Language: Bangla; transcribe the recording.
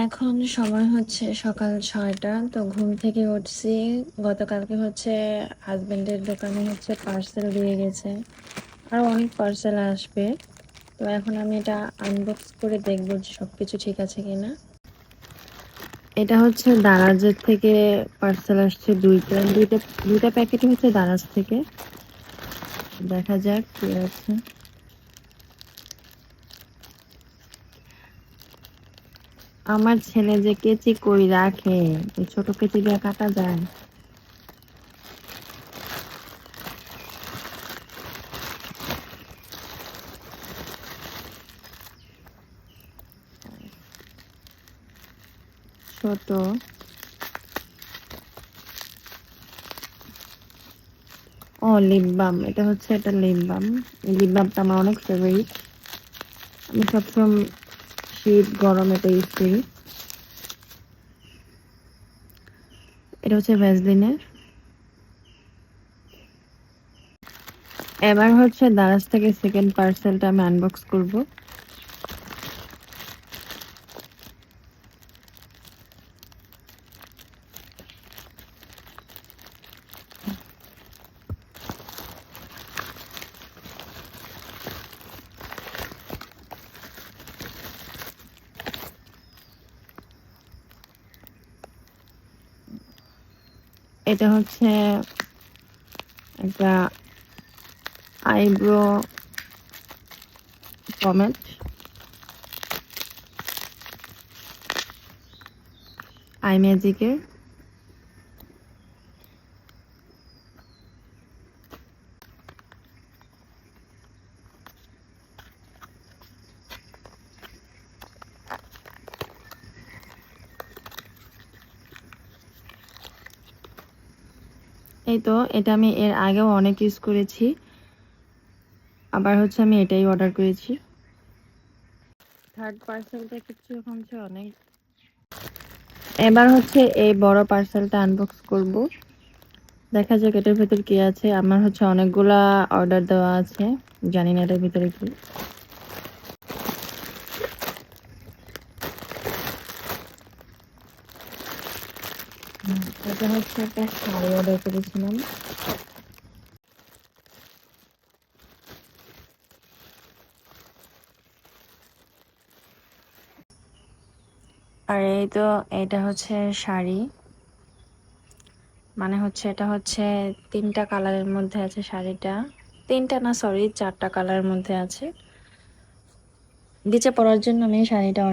এখন সময় হচ্ছে সকাল 6টা। তো ঘুম থেকে উঠছি। গতকালকে হচ্ছে হাজবেন্ডের দোকানে হচ্ছে পার্সেল দিয়ে গেছে, আরো অনেক পার্সেল আসবে। তো এখন আমি এটা আনবক্স করে দেখবো যে সবকিছু ঠিক আছে কিনা। এটা হচ্ছে দারাজের থেকে পার্সেল আসছে, দুইটা দুইটা দুইটা প্যাকেট হচ্ছে দারাজ থেকে। দেখা যাক কি আছে। আমার ছেলে যে কেচি কই রাখে, এই ছোট কেচি দিয়ে কাটা যায়। ছোট লিপ বাম, এটা হচ্ছে এটা লিপ বাম। লিপ বামটা আমার অনেক ফেভারিট। আমি সবসময় শীত গরম এটা ইউজ করি। এটা হচ্ছে ভ্যাসলিনের। এবার হচ্ছে দারাজ থেকে সেকেন্ড পার্সেলটা আমি আনবক্স করব। এটা হচ্ছে একটা আইব্রো পমেড। আই ম্যাজিকের। এই তো, এটা আমি এর আগেও অনেক ইউজ করেছি, আবার হচ্ছে আমি এটাই অর্ডার করেছি। থার্ড পার্সেলটা কিছু হচ্ছে অনেক। এবার হচ্ছে এই বড় পার্সেলটা আনবক্স করব। দেখা যাক এটার ভিতর কি আছে। আমার হচ্ছে অনেকগুলা অর্ডার দেওয়া আছে, জানি না এটার ভিতরে কি। এটা হচ্ছে একটা শাড়ি অর্ডার করেছিলাম। আর এই তো, এটা হচ্ছে শাড়ি, মানে হচ্ছে এটা হচ্ছে 3টা কালারের মধ্যে আছে শাড়িটা। 3টা না, সরি, 4টা কালারের মধ্যে আছে। নিচে পরার জন্য আমি এই শাড়িটা